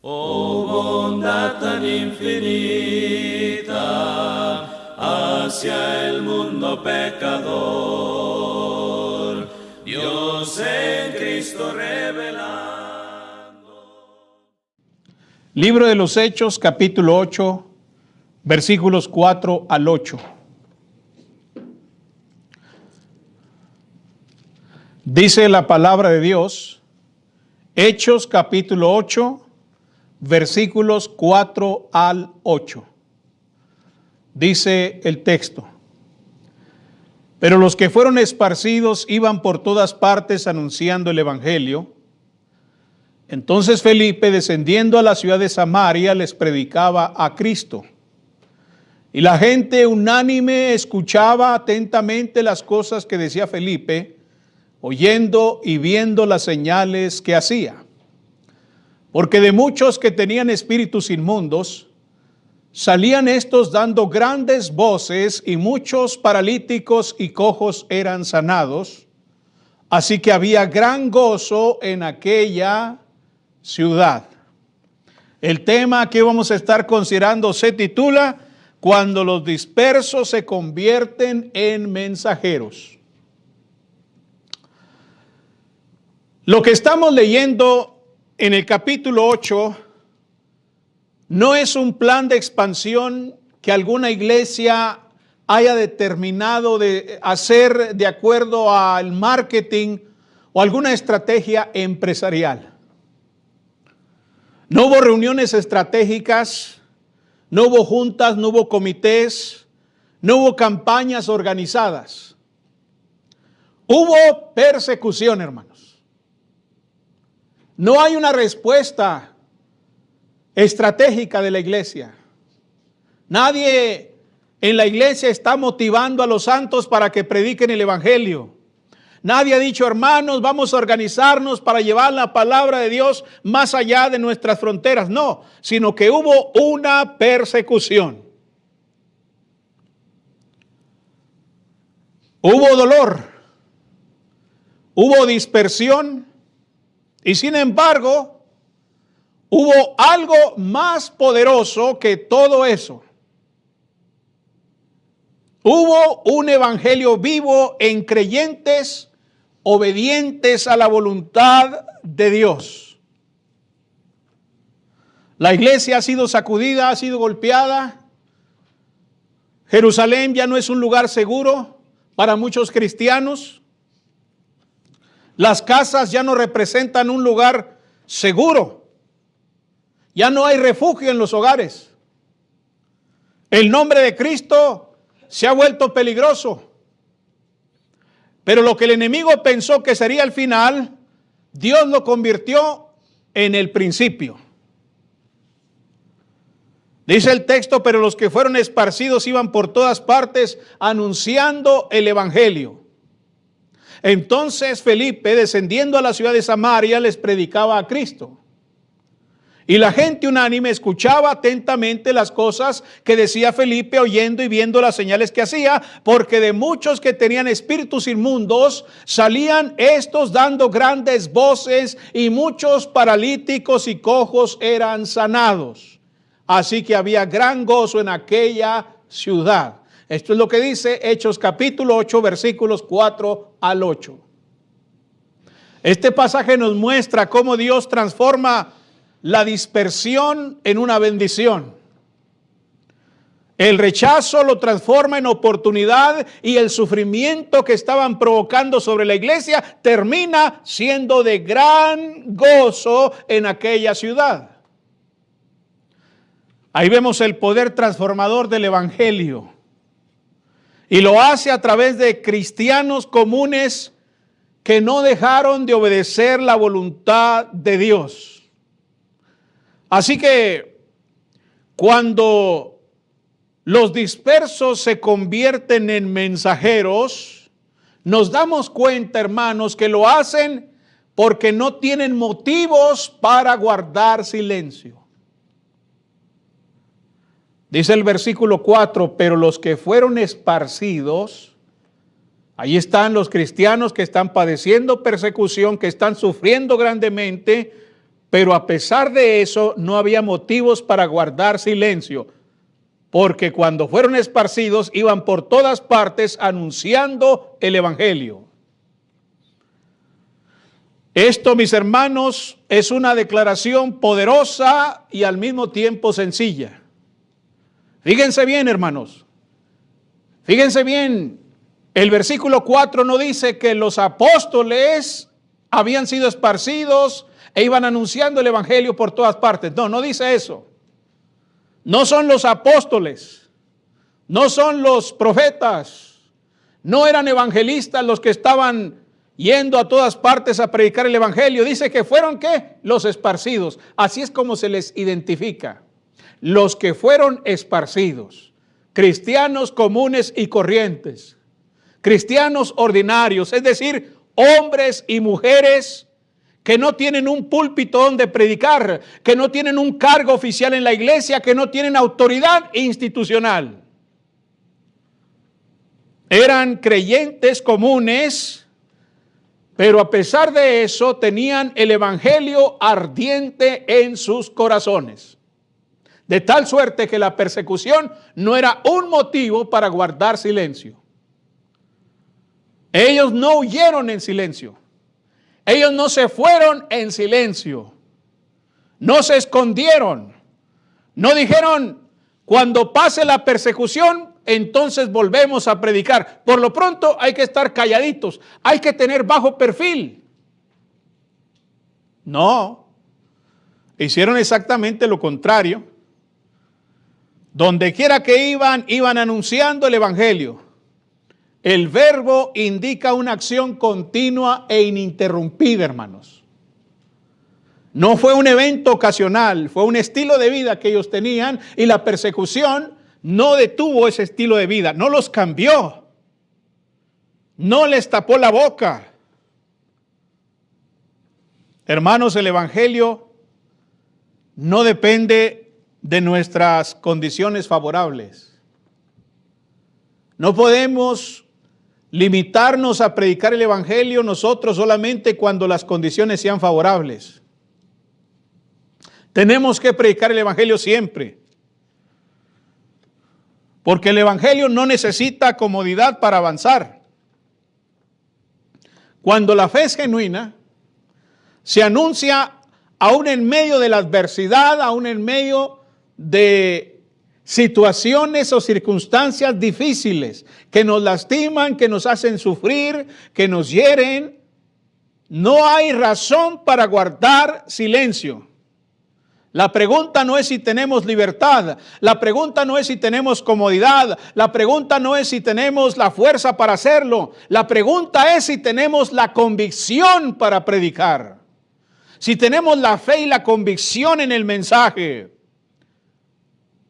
Oh bondad tan infinita hacia el mundo pecador, Dios en Cristo revelando. Libro de los Hechos, capítulo 8, versículos 4 al 8. Dice la palabra de Dios, Hechos capítulo 8, versículos 4 al 8. Dice el texto: Pero los que fueron esparcidos iban por todas partes anunciando el evangelio. Entonces Felipe, descendiendo a la ciudad de Samaria, les predicaba a Cristo. Y la gente unánime escuchaba atentamente las cosas que decía Felipe, oyendo y viendo las señales que hacía. Porque de muchos que tenían espíritus inmundos, salían estos dando grandes voces, y muchos paralíticos y cojos eran sanados. Así que había gran gozo en aquella ciudad. El tema que vamos a estar considerando se titula: Cuando los dispersos se convierten en mensajeros. Lo que estamos leyendo en el capítulo 8 no es un plan de expansión que alguna iglesia haya determinado de hacer de acuerdo al marketing o alguna estrategia empresarial. No hubo reuniones estratégicas, no hubo juntas, no hubo comités, no hubo campañas organizadas. Hubo persecución, hermanos. No hay una respuesta estratégica de la iglesia. Nadie en la iglesia está motivando a los santos para que prediquen el evangelio. Nadie ha dicho: hermanos, vamos a organizarnos para llevar la palabra de Dios más allá de nuestras fronteras. No, sino que hubo una persecución. Hubo dolor, hubo dispersión, y sin embargo, hubo algo más poderoso que todo eso. Hubo un evangelio vivo en creyentes obedientes a la voluntad de Dios. La iglesia ha sido sacudida, ha sido golpeada. Jerusalén ya no es un lugar seguro para muchos cristianos. Las casas ya no representan un lugar seguro. Ya no hay refugio en los hogares. El nombre de Cristo se ha vuelto peligroso. Pero lo que el enemigo pensó que sería el final, Dios lo convirtió en el principio. Dice el texto: pero los que fueron esparcidos iban por todas partes anunciando el evangelio. Entonces Felipe, descendiendo a la ciudad de Samaria, les predicaba a Cristo. Y la gente unánime escuchaba atentamente las cosas que decía Felipe, oyendo y viendo las señales que hacía, porque de muchos que tenían espíritus inmundos, salían estos dando grandes voces, y muchos paralíticos y cojos eran sanados. Así que había gran gozo en aquella ciudad. Esto es lo que dice Hechos capítulo 8, versículos 4 al 8. Este pasaje nos muestra cómo Dios transforma la dispersión en una bendición. El rechazo lo transforma en oportunidad, y el sufrimiento que estaban provocando sobre la iglesia termina siendo de gran gozo en aquella ciudad. Ahí vemos el poder transformador del evangelio. Y lo hace a través de cristianos comunes que no dejaron de obedecer la voluntad de Dios. Así que cuando los dispersos se convierten en mensajeros, nos damos cuenta, hermanos, que lo hacen porque no tienen motivos para guardar silencio. Dice el versículo 4: pero los que fueron esparcidos, ahí están los cristianos que están padeciendo persecución, que están sufriendo grandemente, Pero a pesar de eso, no había motivos para guardar silencio, porque cuando fueron esparcidos, iban por todas partes anunciando el evangelio. Esto, mis hermanos, es una declaración poderosa y al mismo tiempo sencilla. Fíjense bien, hermanos. Fíjense bien, el versículo 4 no dice que los apóstoles habían sido esparcidos e iban anunciando el evangelio por todas partes. No, no dice eso. No son los apóstoles, no son los profetas, no eran evangelistas los que estaban yendo a todas partes a predicar el evangelio. Dice que fueron, ¿qué? Los esparcidos. Así es como se les identifica. Los que fueron esparcidos. Cristianos comunes y corrientes. Cristianos ordinarios, es decir, hombres y mujeres que no tienen un púlpito donde predicar, que no tienen un cargo oficial en la iglesia, que no tienen autoridad institucional. Eran creyentes comunes, pero a pesar de eso tenían el evangelio ardiente en sus corazones. De tal suerte que la persecución no era un motivo para guardar silencio. Ellos no huyeron en silencio. Ellos no se fueron en silencio. No se escondieron. No dijeron, cuando pase la persecución, entonces volvemos a predicar. Por lo pronto hay que estar calladitos. Hay que tener bajo perfil. No. Hicieron exactamente lo contrario. Donde quiera que iban anunciando el evangelio. El verbo indica una acción continua e ininterrumpida, hermanos. No fue un evento ocasional, fue un estilo de vida que ellos tenían y la persecución no detuvo ese estilo de vida, no los cambió, no les tapó la boca. Hermanos, el evangelio no depende de nuestras condiciones favorables. No podemos limitarnos a predicar el evangelio nosotros solamente cuando las condiciones sean favorables. Tenemos que predicar el evangelio siempre. Porque el evangelio no necesita comodidad para avanzar. Cuando la fe es genuina, se anuncia aún en medio de la adversidad, aún en medio de situaciones o circunstancias difíciles que nos lastiman, que nos hacen sufrir, que nos hieren. No hay razón para guardar silencio. La pregunta no es si tenemos libertad, la pregunta no es si tenemos comodidad, la pregunta no es si tenemos la fuerza para hacerlo, la pregunta es si tenemos la convicción para predicar, si tenemos la fe y la convicción en el mensaje.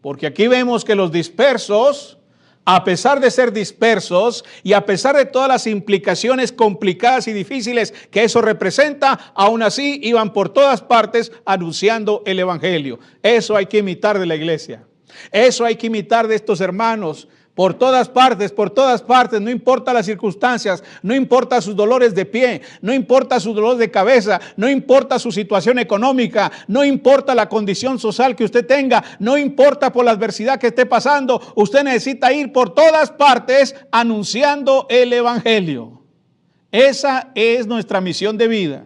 Porque aquí vemos que los dispersos, a pesar de ser dispersos y a pesar de todas las implicaciones complicadas y difíciles que eso representa, aún así iban por todas partes anunciando el evangelio. Eso hay que imitar de la iglesia. Eso hay que imitar de estos hermanos. Por todas partes, no importa las circunstancias, no importa sus dolores de pie, no importa sus dolores de cabeza, no importa su situación económica, no importa la condición social que usted tenga, no importa por la adversidad que esté pasando, usted necesita ir por todas partes anunciando el evangelio. Esa es nuestra misión de vida.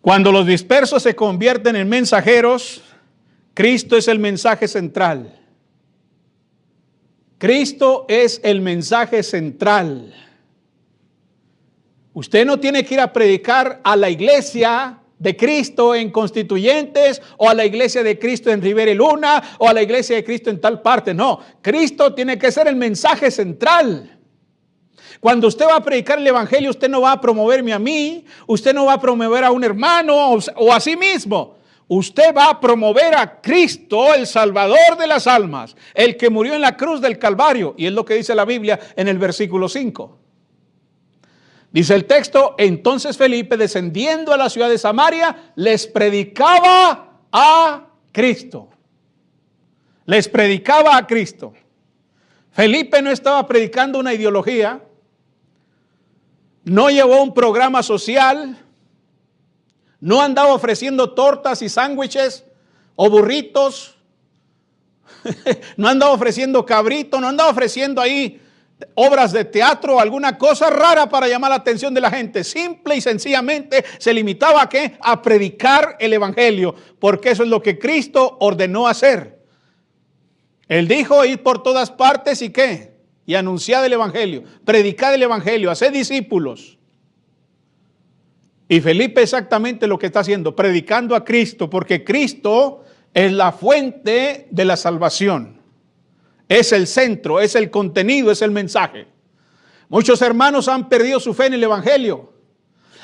Cuando los dispersos se convierten en mensajeros, Cristo es el mensaje central. Cristo es el mensaje central. Usted no tiene que ir a predicar a la iglesia de Cristo en Constituyentes o a la iglesia de Cristo en Rivera y Luna o a la iglesia de Cristo en tal parte. No, Cristo tiene que ser el mensaje central. Cuando usted va a predicar el evangelio, usted no va a promoverme a mí, usted no va a promover a un hermano o a sí mismo. Usted va a promover a Cristo, el Salvador de las almas, el que murió en la cruz del Calvario. Y es lo que dice la Biblia en el versículo 5. Dice el texto, entonces Felipe, descendiendo a la ciudad de Samaria, les predicaba a Cristo. Les predicaba a Cristo. Felipe no estaba predicando una ideología, no llevó un programa social, No andaba ofreciendo tortas y sándwiches o burritos. No andaba ofreciendo cabrito, no andaba ofreciendo ahí obras de teatro o alguna cosa rara para llamar la atención de la gente. Simple y sencillamente se limitaba ¿a qué? A predicar el evangelio, porque eso es lo que Cristo ordenó hacer. Él dijo ir por todas partes y ¿qué? Y anunciar el evangelio, predicar el evangelio, hacer discípulos. Y Felipe exactamente lo que está haciendo, predicando a Cristo, porque Cristo es la fuente de la salvación. Es el centro, es el contenido, es el mensaje. Muchos hermanos han perdido su fe en el evangelio.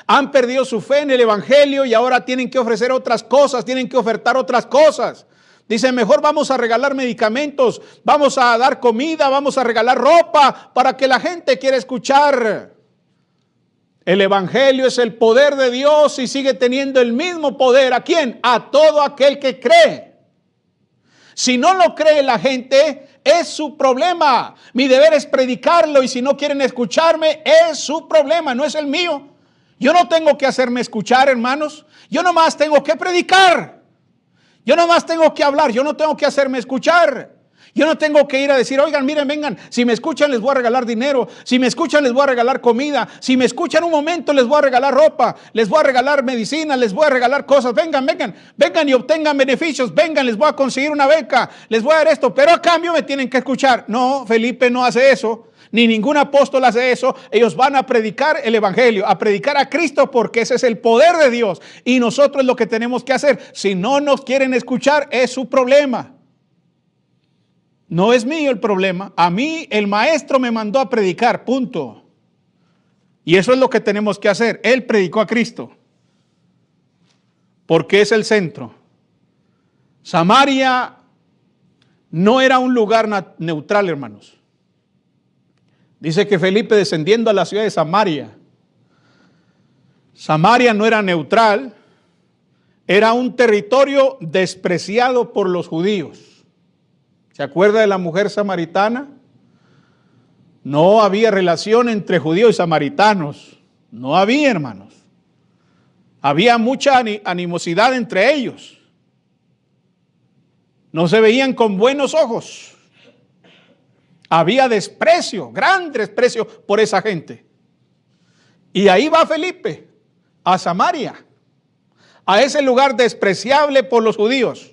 Han perdido su fe en el evangelio y ahora tienen que ofrecer otras cosas, tienen que ofertar otras cosas. Dicen, mejor vamos a regalar medicamentos, vamos a dar comida, vamos a regalar ropa para que la gente quiera escuchar. El evangelio es el poder de Dios y sigue teniendo el mismo poder. ¿A quién? A todo aquel que cree. Si no lo cree la gente, es su problema. Mi deber es predicarlo y si no quieren escucharme, es su problema, no es el mío. Yo no tengo que hacerme escuchar, hermanos. Yo nomás tengo que predicar. Yo nomás tengo que hablar. Yo no tengo que hacerme escuchar. Yo no tengo que ir a decir, oigan, miren, vengan, si me escuchan les voy a regalar dinero, si me escuchan les voy a regalar comida, si me escuchan un momento les voy a regalar ropa, les voy a regalar medicina, les voy a regalar cosas, vengan y obtengan beneficios, vengan, les voy a conseguir una beca, les voy a dar esto, pero a cambio me tienen que escuchar. No, Felipe no hace eso, ni ningún apóstol hace eso. Ellos van a predicar el evangelio, a predicar a Cristo, porque ese es el poder de Dios y nosotros es lo que tenemos que hacer. Si no nos quieren escuchar, es su problema. No es mío el problema. A mí el maestro me mandó a predicar, punto. Y eso es lo que tenemos que hacer. Él predicó a Cristo, porque es el centro. Samaria no era un lugar neutral, hermanos. Dice que Felipe, descendiendo a la ciudad de Samaria, Samaria no era neutral, era un territorio despreciado por los judíos. ¿Se acuerda de la mujer samaritana? No había relación entre judíos y samaritanos. No había, hermanos. Había mucha animosidad entre ellos. No se veían con buenos ojos. Había desprecio, gran desprecio por esa gente. Y ahí va Felipe, a Samaria, a ese lugar despreciable por los judíos.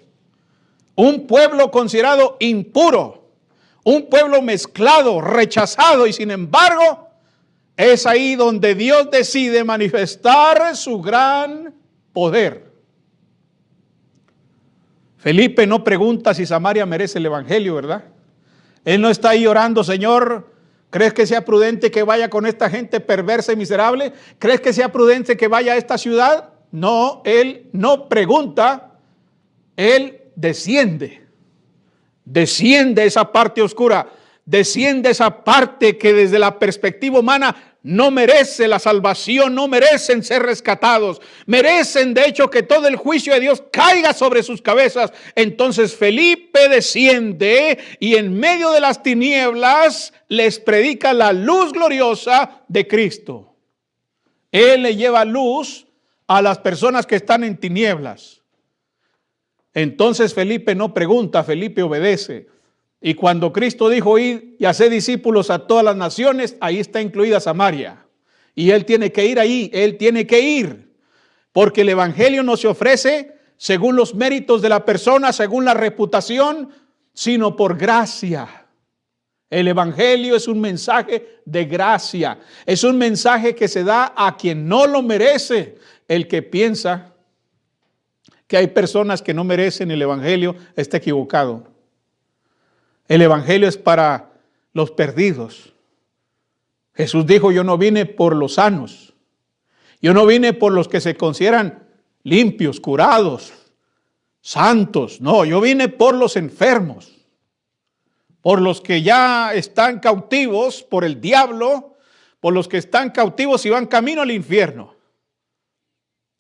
Un pueblo considerado impuro, un pueblo mezclado, rechazado, y sin embargo es ahí donde Dios decide manifestar su gran poder. Felipe no pregunta si Samaria merece el evangelio, ¿verdad? Él no está ahí orando, Señor, ¿crees que sea prudente que vaya con esta gente perversa y miserable? ¿Crees que sea prudente que vaya a esta ciudad? No, él no pregunta, él desciende esa parte oscura, desciende esa parte que desde la perspectiva humana no merece la salvación, no merecen ser rescatados, merecen de hecho que todo el juicio de Dios caiga sobre sus cabezas. Entonces Felipe desciende y en medio de las tinieblas les predica la luz gloriosa de Cristo. Él le lleva luz a las personas que están en tinieblas. Entonces Felipe no pregunta, Felipe obedece. Y cuando Cristo dijo ir y hacer discípulos a todas las naciones, ahí está incluida Samaria. Y él tiene que ir ahí, él tiene que ir. Porque el evangelio no se ofrece según los méritos de la persona, según la reputación, sino por gracia. El evangelio es un mensaje de gracia. Es un mensaje que se da a quien no lo merece. El que piensa que hay personas que no merecen el evangelio está equivocado. El evangelio es para los perdidos. Jesús dijo, yo no vine por los sanos. Yo no vine por los que se consideran limpios, curados, santos. No, yo vine por los enfermos, por los que ya están cautivos por el diablo, por los que están cautivos y van camino al infierno.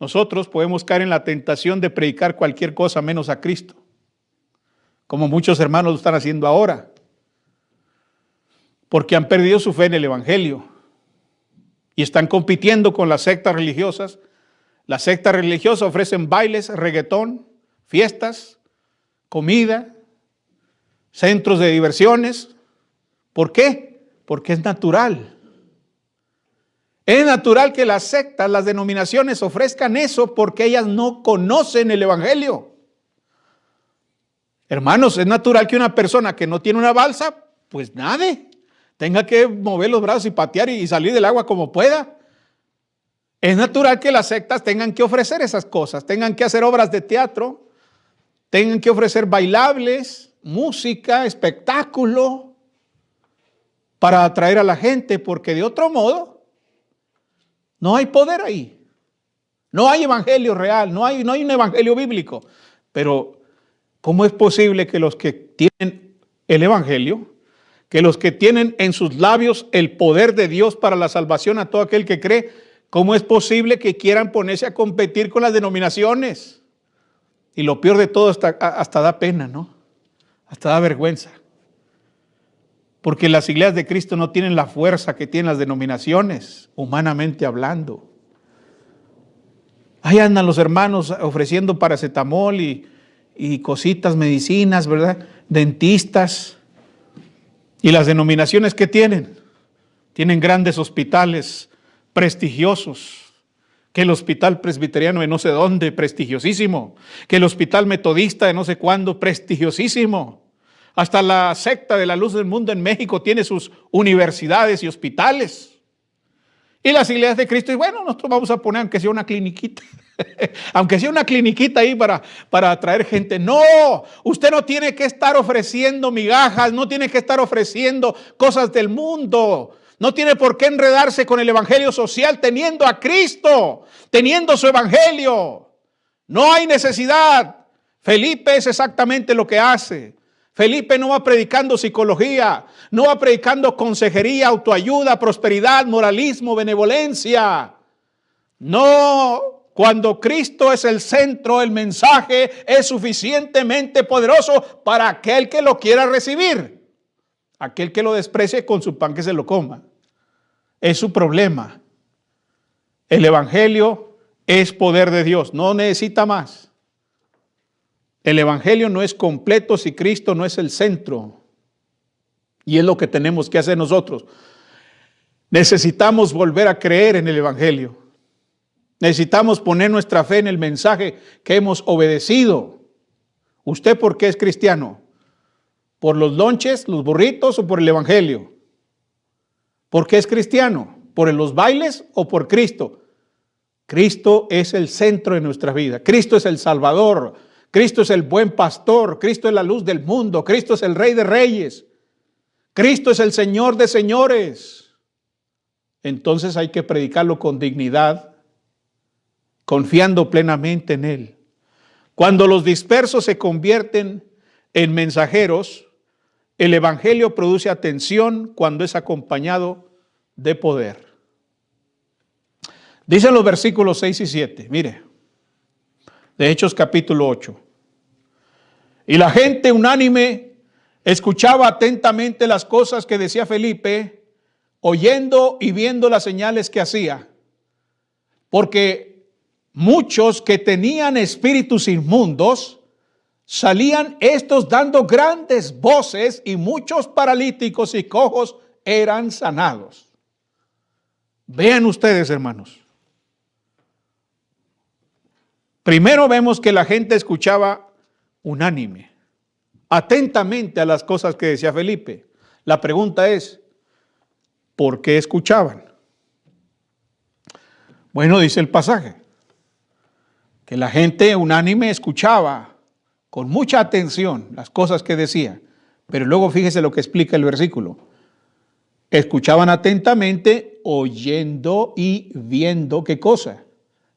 Nosotros podemos caer en la tentación de predicar cualquier cosa menos a Cristo, como muchos hermanos lo están haciendo ahora, porque han perdido su fe en el evangelio y están compitiendo con las sectas religiosas Las sectas religiosas ofrecen bailes, reggaetón, fiestas, comida, centros de diversiones. ¿Por qué? Porque es natural. Es natural que las sectas, las denominaciones ofrezcan eso porque ellas no conocen el evangelio. Hermanos, es natural que una persona que no tiene una balsa, pues nade, tenga que mover los brazos y patear y salir del agua como pueda. Es natural que las sectas tengan que ofrecer esas cosas, tengan que hacer obras de teatro, tengan que ofrecer bailables, música, espectáculo, para atraer a la gente, porque de otro modo no hay poder ahí. No hay evangelio real, no hay un evangelio bíblico. Pero ¿cómo es posible que los que tienen el evangelio, que los que tienen en sus labios el poder de Dios para la salvación a todo aquel que cree, cómo es posible que quieran ponerse a competir con las denominaciones? Y lo peor de todo, hasta da pena, ¿no? Hasta da vergüenza. Porque las iglesias de Cristo no tienen la fuerza que tienen las denominaciones, humanamente hablando. Ahí andan los hermanos ofreciendo paracetamol y cositas, medicinas, ¿verdad? Dentistas. ¿Y las denominaciones qué tienen? Tienen grandes hospitales prestigiosos. Que el hospital presbiteriano de no sé dónde, prestigiosísimo. Que el hospital metodista de no sé cuándo, prestigiosísimo. Hasta la secta de la Luz del Mundo en México tiene sus universidades y hospitales. Y las iglesias de Cristo, y bueno, nosotros vamos a poner aunque sea una cliniquita. Aunque sea una cliniquita ahí para atraer gente. No, usted no tiene que estar ofreciendo migajas, no tiene que estar ofreciendo cosas del mundo. No tiene por qué enredarse con el evangelio social teniendo a Cristo, teniendo su evangelio. No hay necesidad. Felipe es exactamente lo que hace. Felipe no va predicando psicología, no va predicando consejería, autoayuda, prosperidad, moralismo, benevolencia. No, cuando Cristo es el centro, el mensaje es suficientemente poderoso para aquel que lo quiera recibir. Aquel que lo desprecie, con su pan que se lo coma. Es su problema. El evangelio es poder de Dios, no necesita más. El evangelio no es completo si Cristo no es el centro. Y es lo que tenemos que hacer nosotros. Necesitamos volver a creer en el evangelio. Necesitamos poner nuestra fe en el mensaje que hemos obedecido. ¿Usted por qué es cristiano? ¿Por los lonches, los burritos o por el evangelio? ¿Por qué es cristiano? ¿Por los bailes o por Cristo? Cristo es el centro de nuestra vida. Cristo es el Salvador. Cristo es el buen pastor, Cristo es la luz del mundo, Cristo es el Rey de Reyes, Cristo es el Señor de señores. Entonces hay que predicarlo con dignidad, confiando plenamente en Él. Cuando los dispersos se convierten en mensajeros, el evangelio produce atención cuando es acompañado de poder. Dicen los versículos 6 y 7, mire. De Hechos capítulo 8. Y la gente unánime escuchaba atentamente las cosas que decía Felipe, oyendo y viendo las señales que hacía. Porque muchos que tenían espíritus inmundos, salían estos dando grandes voces y muchos paralíticos y cojos eran sanados. Vean ustedes, hermanos. Primero vemos que la gente escuchaba unánime, atentamente a las cosas que decía Felipe. La pregunta es, ¿por qué escuchaban? Bueno, dice el pasaje, que la gente unánime escuchaba con mucha atención las cosas que decía. Pero luego fíjese lo que explica el versículo. Escuchaban atentamente, oyendo y viendo, ¿qué cosa?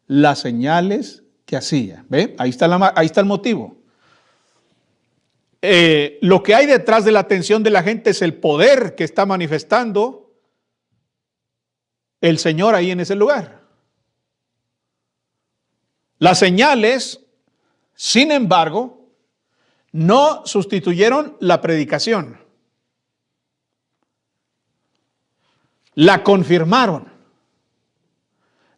Las señales que hacía. ¿Ve? Ahí está el motivo. Lo que hay detrás de la atención de la gente es el poder que está manifestando el Señor ahí en ese lugar. Las señales, sin embargo, no sustituyeron la predicación. La confirmaron.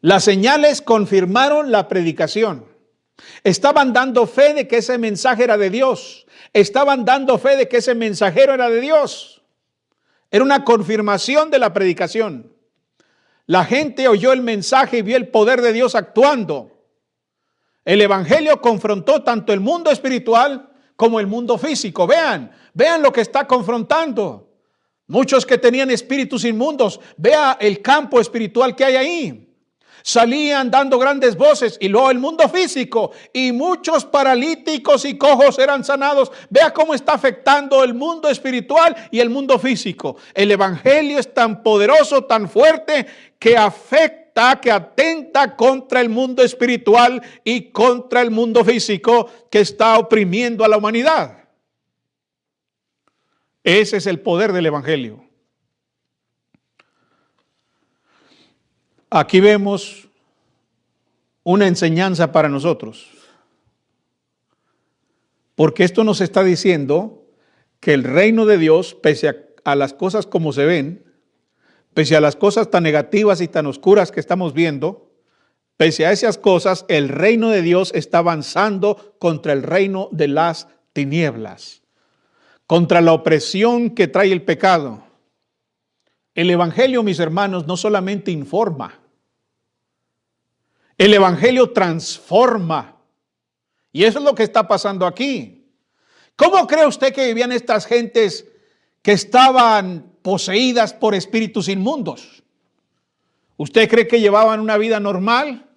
Las señales confirmaron la predicación. Estaban dando fe de que ese mensaje era de Dios. Estaban dando fe de que ese mensajero era de Dios. Era una confirmación de la predicación. La gente oyó el mensaje y vio el poder de Dios actuando. El evangelio confrontó tanto el mundo espiritual como el mundo físico. Vean lo que está confrontando. Muchos que tenían espíritus inmundos, vea el campo espiritual que hay ahí. Salían dando grandes voces, y luego el mundo físico, y muchos paralíticos y cojos eran sanados. Vea cómo está afectando el mundo espiritual y el mundo físico. El evangelio es tan poderoso, tan fuerte, que afecta, que atenta contra el mundo espiritual y contra el mundo físico que está oprimiendo a la humanidad. Ese es el poder del evangelio. Aquí vemos una enseñanza para nosotros, porque esto nos está diciendo que el reino de Dios, pese a las cosas como se ven, pese a las cosas tan negativas y tan oscuras que estamos viendo, pese a esas cosas, el reino de Dios está avanzando contra el reino de las tinieblas, contra la opresión que trae el pecado. El evangelio, mis hermanos, no solamente informa, el evangelio transforma. Y eso es lo que está pasando aquí. ¿Cómo cree usted que vivían estas gentes que estaban poseídas por espíritus inmundos? ¿Usted cree que llevaban una vida normal?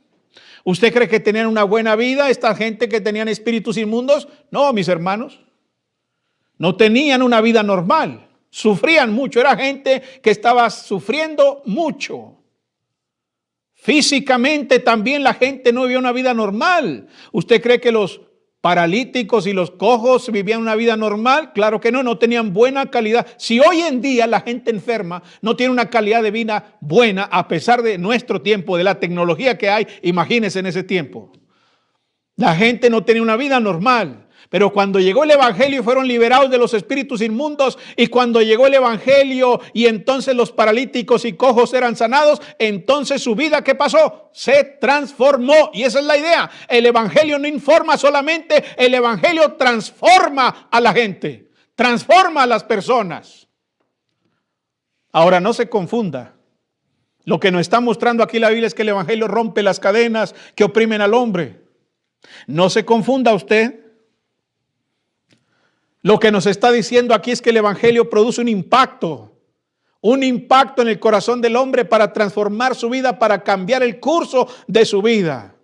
¿Usted cree que tenían una buena vida esta gente que tenían espíritus inmundos? No, mis hermanos, no tenían una vida normal. Sufrían mucho, era gente que estaba sufriendo mucho. Físicamente también la gente no vivía una vida normal. ¿Usted cree que los paralíticos y los cojos vivían una vida normal? Claro que no, no tenían buena calidad. Si hoy en día la gente enferma no tiene una calidad de vida buena, a pesar de nuestro tiempo, de la tecnología que hay, imagínense en ese tiempo. La gente no tenía una vida normal. Pero cuando llegó el evangelio fueron liberados de los espíritus inmundos, y cuando llegó el evangelio y entonces los paralíticos y cojos eran sanados, entonces su vida, ¿qué pasó? Se transformó. Y esa es la idea. El evangelio no informa solamente, el evangelio transforma a la gente, transforma a las personas. Ahora, no se confunda. Lo que nos está mostrando aquí la Biblia es que el evangelio rompe las cadenas que oprimen al hombre. No se confunda usted. Lo que nos está diciendo aquí es que el evangelio produce un impacto en el corazón del hombre para transformar su vida, para cambiar el curso de su vida.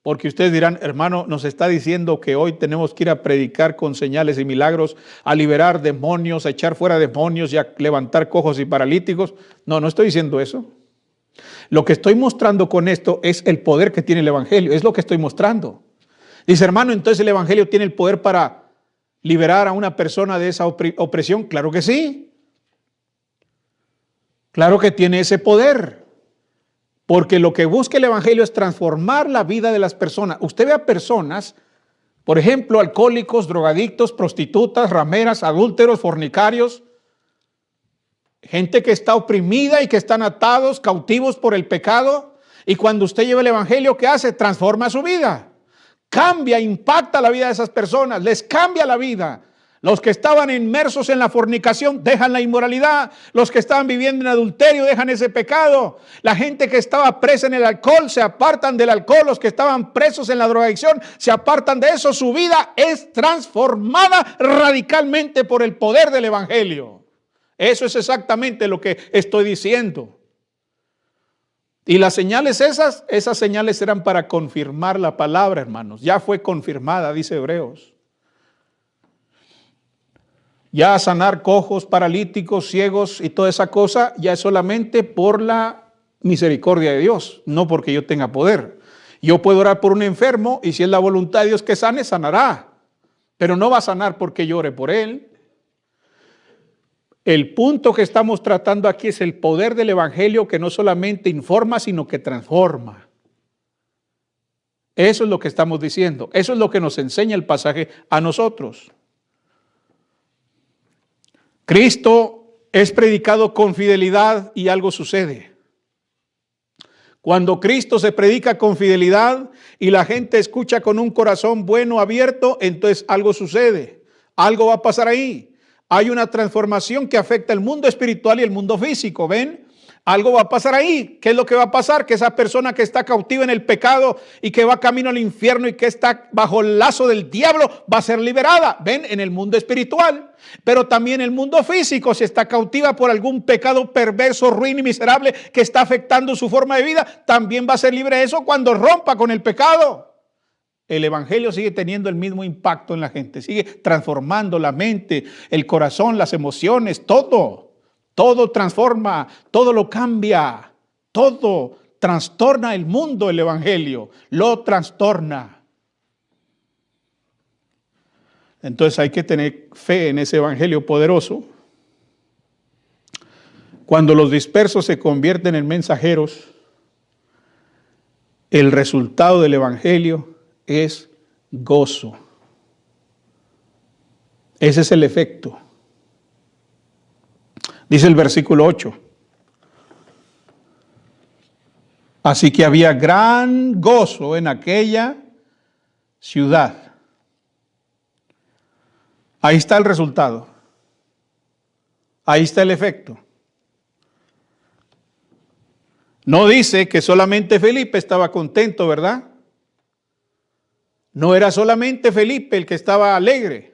Porque ustedes dirán, hermano, nos está diciendo que hoy tenemos que ir a predicar con señales y milagros, a liberar demonios, a echar fuera demonios y a levantar cojos y paralíticos. No, no estoy diciendo eso. Lo que estoy mostrando con esto es el poder que tiene el evangelio, es lo que estoy mostrando. Dice, hermano, entonces el evangelio tiene el poder para liberar a una persona de esa opresión. Claro que sí. Claro que tiene ese poder. Porque lo que busca el evangelio es transformar la vida de las personas. Usted ve a personas, por ejemplo, alcohólicos, drogadictos, prostitutas, rameras, adúlteros, fornicarios, gente que está oprimida y que están atados, cautivos por el pecado. Y cuando usted lleva el evangelio, ¿qué hace? Transforma su vida. Cambia, impacta la vida de esas personas, les cambia la vida. Los que estaban inmersos en la fornicación dejan la inmoralidad. Los que estaban viviendo en adulterio dejan ese pecado. La gente que estaba presa en el alcohol se apartan del alcohol. Los que estaban presos en la drogadicción se apartan de eso. Su vida es transformada radicalmente por el poder del evangelio. Eso es exactamente lo que estoy diciendo. Y las señales esas señales eran para confirmar la palabra, hermanos. Ya fue confirmada, dice Hebreos. Ya sanar cojos, paralíticos, ciegos y toda esa cosa, ya es solamente por la misericordia de Dios, no porque yo tenga poder. Yo puedo orar por un enfermo y si es la voluntad de Dios que sane, sanará. Pero no va a sanar porque yo ore por él. El punto que estamos tratando aquí es el poder del evangelio que no solamente informa, sino que transforma. Eso es lo que estamos diciendo. Eso es lo que nos enseña el pasaje a nosotros. Cristo es predicado con fidelidad y algo sucede. Cuando Cristo se predica con fidelidad y la gente escucha con un corazón bueno, abierto, entonces algo sucede. Algo va a pasar ahí. Hay una transformación que afecta el mundo espiritual y el mundo físico, ¿ven? Algo va a pasar ahí. ¿Qué es lo que va a pasar? Que esa persona que está cautiva en el pecado y que va camino al infierno y que está bajo el lazo del diablo va a ser liberada. ¿Ven? En el mundo espiritual. Pero también el mundo físico, si está cautiva por algún pecado perverso, ruin y miserable que está afectando su forma de vida, también va a ser libre de eso cuando rompa con el pecado. El evangelio sigue teniendo el mismo impacto en la gente, sigue transformando la mente, el corazón, las emociones, todo. Todo transforma, todo lo cambia, todo trastorna el mundo, el evangelio, lo trastorna. Entonces hay que tener fe en ese evangelio poderoso. Cuando los dispersos se convierten en mensajeros, el resultado del evangelio es gozo. Ese es el efecto. Dice el versículo 8. Así que había gran gozo en aquella ciudad. Ahí está el resultado. Ahí está el efecto. No dice que solamente Felipe estaba contento, ¿verdad? No era solamente Felipe el que estaba alegre.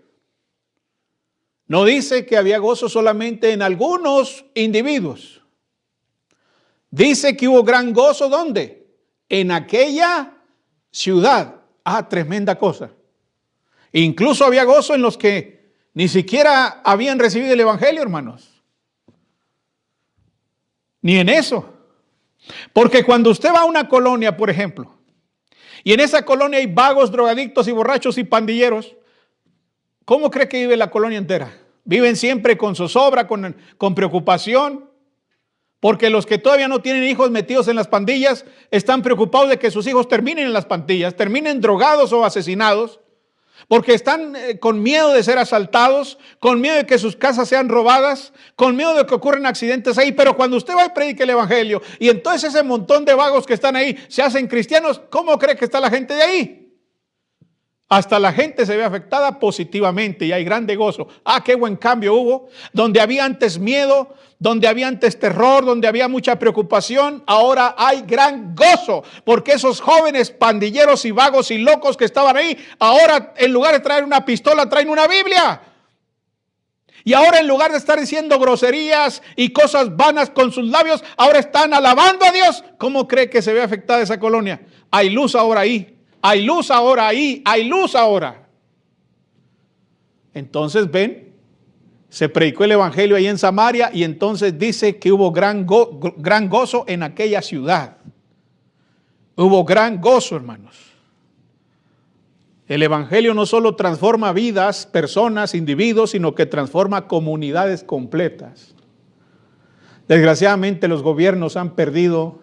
No dice que había gozo solamente en algunos individuos. Dice que hubo gran gozo, ¿dónde? En aquella ciudad. Ah, tremenda cosa. Incluso había gozo en los que ni siquiera habían recibido el evangelio, hermanos. Ni en eso. Porque cuando usted va a una colonia, por ejemplo, y en esa colonia hay vagos, drogadictos y borrachos y pandilleros, ¿cómo cree que vive la colonia entera? Viven siempre con zozobra, con preocupación, porque los que todavía no tienen hijos metidos en las pandillas están preocupados de que sus hijos terminen en las pandillas, terminen drogados o asesinados, porque están con miedo de ser asaltados, con miedo de que sus casas sean robadas, con miedo de que ocurran accidentes ahí. Pero cuando usted va y predica el evangelio y entonces ese montón de vagos que están ahí se hacen cristianos, ¿cómo cree que está la gente de ahí? Hasta la gente se ve afectada positivamente y hay grande gozo. Ah, qué buen cambio hubo. Donde había antes miedo, donde había antes terror, donde había mucha preocupación, ahora hay gran gozo. Porque esos jóvenes pandilleros y vagos y locos que estaban ahí, ahora en lugar de traer una pistola, traen una Biblia. Y ahora en lugar de estar diciendo groserías y cosas vanas con sus labios, ahora están alabando a Dios. ¿Cómo cree que se ve afectada esa colonia? Hay luz ahora ahí. Hay luz ahora ahí, hay luz ahora. Entonces ven, se predicó el evangelio ahí en Samaria y entonces dice que hubo gran gozo en aquella ciudad. Hubo gran gozo, hermanos. El evangelio no solo transforma vidas, personas, individuos, sino que transforma comunidades completas. Desgraciadamente los gobiernos han perdido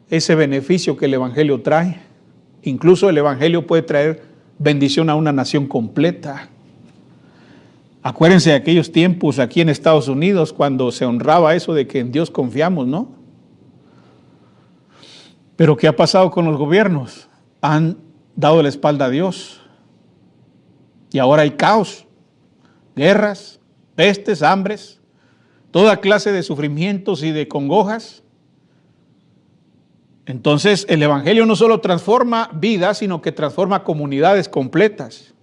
ese beneficio que el evangelio trae. Incluso el evangelio puede traer bendición a una nación completa. Acuérdense de aquellos tiempos aquí en Estados Unidos cuando se honraba eso de que en Dios confiamos, ¿no? Pero ¿qué ha pasado con los gobiernos? Han dado la espalda a Dios. Y ahora hay caos, guerras, pestes, hambres, toda clase de sufrimientos y de congojas. Entonces el evangelio no solo transforma vidas, sino que transforma comunidades completas.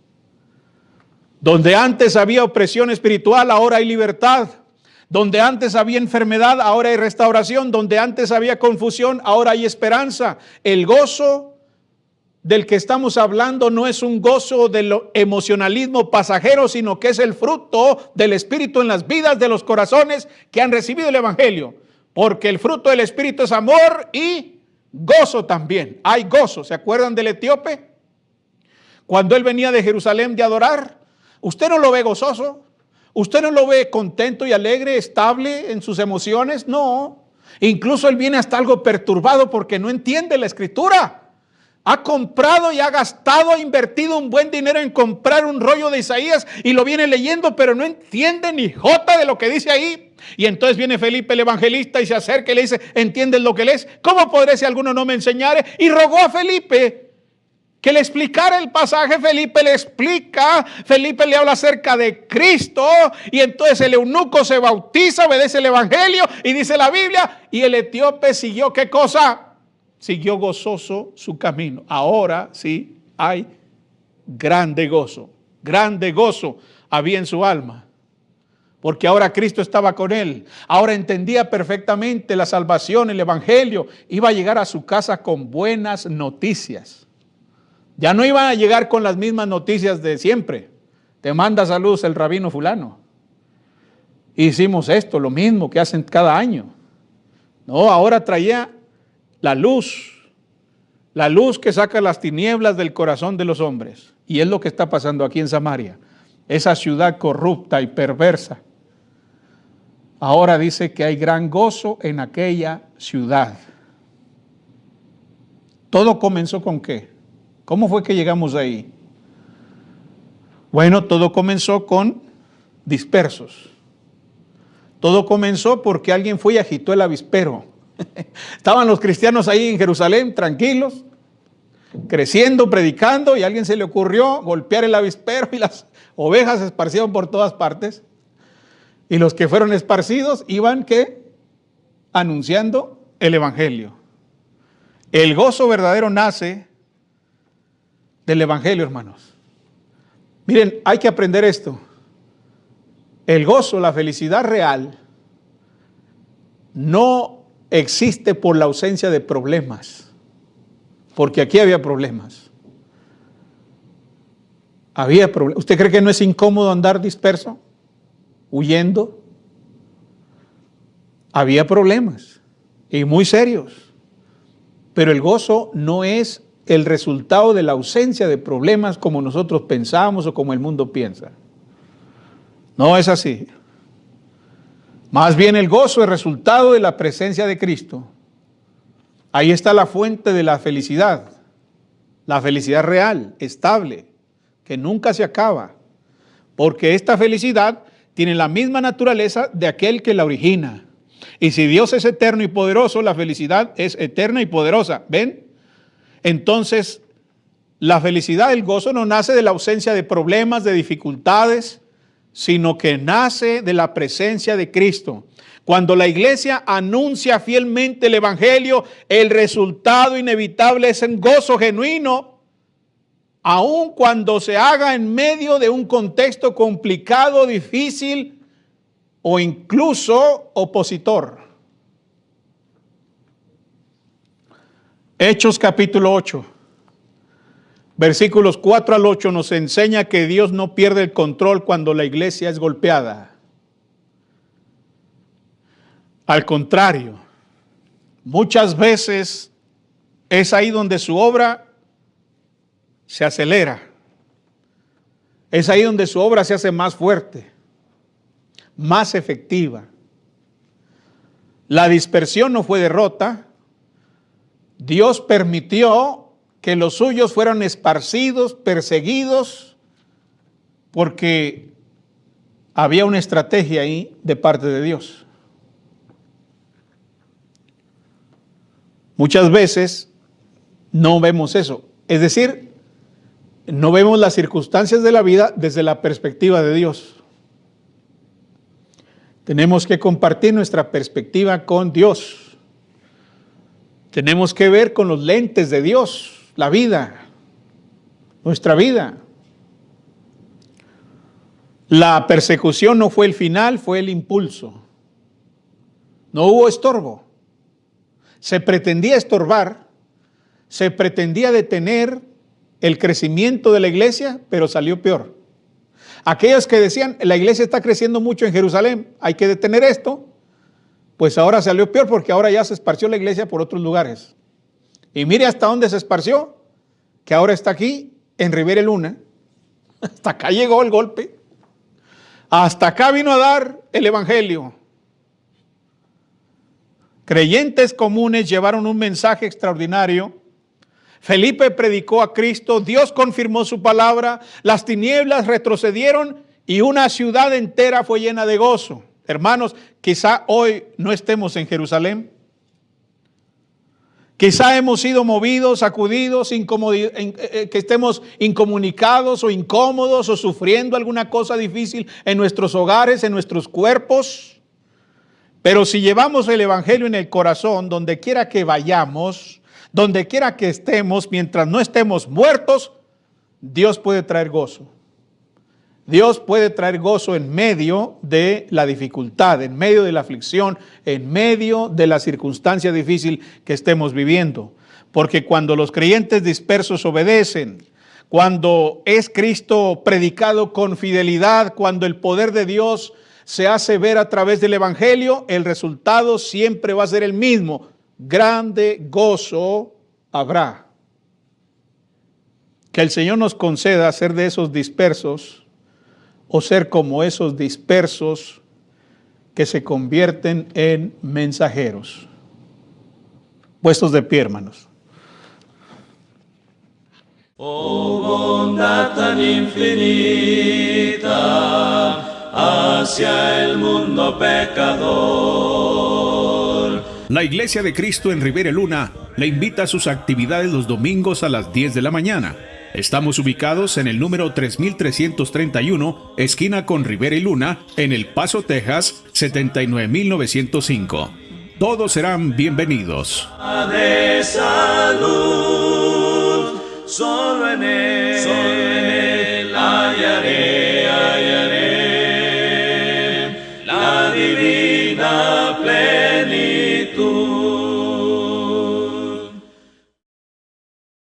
Donde antes había opresión espiritual, ahora hay libertad. Donde antes había enfermedad, ahora hay restauración. Donde antes había confusión, ahora hay esperanza. El gozo del que estamos hablando no es un gozo del emocionalismo pasajero, sino que es el fruto del Espíritu en las vidas de los corazones que han recibido el evangelio. Porque el fruto del Espíritu es amor y gozo también. Hay gozo. ¿Se acuerdan del etíope? Cuando él venía de Jerusalén de adorar, usted no lo ve gozoso, usted no lo ve contento y alegre, estable en sus emociones, no. Incluso él viene hasta algo perturbado porque no entiende la escritura. ha comprado y ha gastado, ha invertido un buen dinero en comprar un rollo de Isaías y lo viene leyendo, pero no entiende ni jota de lo que dice ahí. Y entonces viene Felipe el evangelista y se acerca y le dice, ¿entiendes lo que lees? ¿Cómo podré si alguno no me enseñare? Y rogó a Felipe que le explicara el pasaje. Felipe le explica, Felipe le habla acerca de Cristo, y entonces el eunuco se bautiza, obedece el evangelio, y dice la Biblia, y el etíope siguió, ¿qué cosa? Siguió gozoso su camino. Ahora sí hay grande gozo había en su alma, porque ahora Cristo estaba con él. Ahora entendía perfectamente la salvación, el evangelio. Iba a llegar a su casa con buenas noticias. Ya no iban a llegar con las mismas noticias de siempre. Te manda saludos el rabino fulano. Hicimos esto, lo mismo que hacen cada año. No, ahora traía la luz que saca las tinieblas del corazón de los hombres. Y es lo que está pasando aquí en Samaria. Esa ciudad corrupta y perversa. Ahora dice que hay gran gozo en aquella ciudad. ¿Todo comenzó con qué? ¿Cómo fue que llegamos ahí? Bueno, todo comenzó con dispersos. Todo comenzó porque alguien fue y agitó el avispero. Estaban los cristianos ahí en Jerusalén, tranquilos, creciendo, predicando, y a alguien se le ocurrió golpear el avispero y las ovejas se esparcieron por todas partes. Y los que fueron esparcidos iban, ¿qué? Anunciando el evangelio. El gozo verdadero nace del evangelio, hermanos. Miren, hay que aprender esto. El gozo, la felicidad real, no existe por la ausencia de problemas, porque aquí había problemas. Había problemas. ¿Usted cree que no es incómodo andar disperso, huyendo? Había problemas, y muy serios. Pero el gozo no es el resultado de la ausencia de problemas como nosotros pensamos o como el mundo piensa. No es así. Más bien el gozo es resultado de la presencia de Cristo. Ahí está la fuente de la felicidad real, estable, que nunca se acaba, porque esta felicidad tiene la misma naturaleza de aquel que la origina. Y si Dios es eterno y poderoso, la felicidad es eterna y poderosa. ¿Ven? Entonces, la felicidad, el gozo no nace de la ausencia de problemas, de dificultades, sino que nace de la presencia de Cristo. Cuando la iglesia anuncia fielmente el evangelio, el resultado inevitable es un gozo genuino, aun cuando se haga en medio de un contexto complicado, difícil o incluso opositor. Hechos capítulo 8, versículos 4 al 8 nos enseña que Dios no pierde el control cuando la iglesia es golpeada. Al contrario, muchas veces es ahí donde su obra se acelera. Es ahí donde su obra se hace más fuerte, más efectiva. La dispersión no fue derrota. Dios permitió que los suyos fueran esparcidos, perseguidos, porque había una estrategia ahí de parte de Dios. Muchas veces no vemos eso. Es decir, no vemos las circunstancias de la vida desde la perspectiva de Dios. Tenemos que compartir nuestra perspectiva con Dios. Tenemos que ver con los lentes de Dios, la vida, nuestra vida. La persecución no fue el final, fue el impulso. No hubo estorbo. Se pretendía estorbar, se pretendía detener el crecimiento de la iglesia, pero salió peor. Aquellos que decían, la iglesia está creciendo mucho en Jerusalén, hay que detener esto, pues ahora salió peor porque ahora ya se esparció la iglesia por otros lugares. Y mire hasta dónde se esparció, que ahora está aquí en Rivera Luna. Hasta acá llegó el golpe. Hasta acá vino a dar el evangelio. Creyentes comunes llevaron un mensaje extraordinario. Felipe predicó a Cristo, Dios confirmó su palabra, las tinieblas retrocedieron y una ciudad entera fue llena de gozo. Hermanos, quizá hoy no estemos en Jerusalén. Quizá hemos sido movidos, sacudidos, que estemos incomunicados o incómodos o sufriendo alguna cosa difícil en nuestros hogares, en nuestros cuerpos. Pero si llevamos el evangelio en el corazón, donde quiera que vayamos, donde quiera que estemos, mientras no estemos muertos, Dios puede traer gozo. Dios puede traer gozo en medio de la dificultad, en medio de la aflicción, en medio de la circunstancia difícil que estemos viviendo. Porque cuando los creyentes dispersos obedecen, cuando es Cristo predicado con fidelidad, cuando el poder de Dios se hace ver a través del evangelio, el resultado siempre va a ser el mismo. Grande gozo habrá. Que el Señor nos conceda ser de esos dispersos, o ser como esos dispersos que se convierten en mensajeros. Puestos de pie, hermanos. Oh bondad tan infinita hacia el mundo pecador. La Iglesia de Cristo en Rivera Luna le invita a sus actividades los domingos a las 10 de la mañana. Estamos ubicados en el número 3331, esquina con Rivera y Luna, en El Paso, Texas, 79905. Todos serán bienvenidos. De salud, solo en él hallaré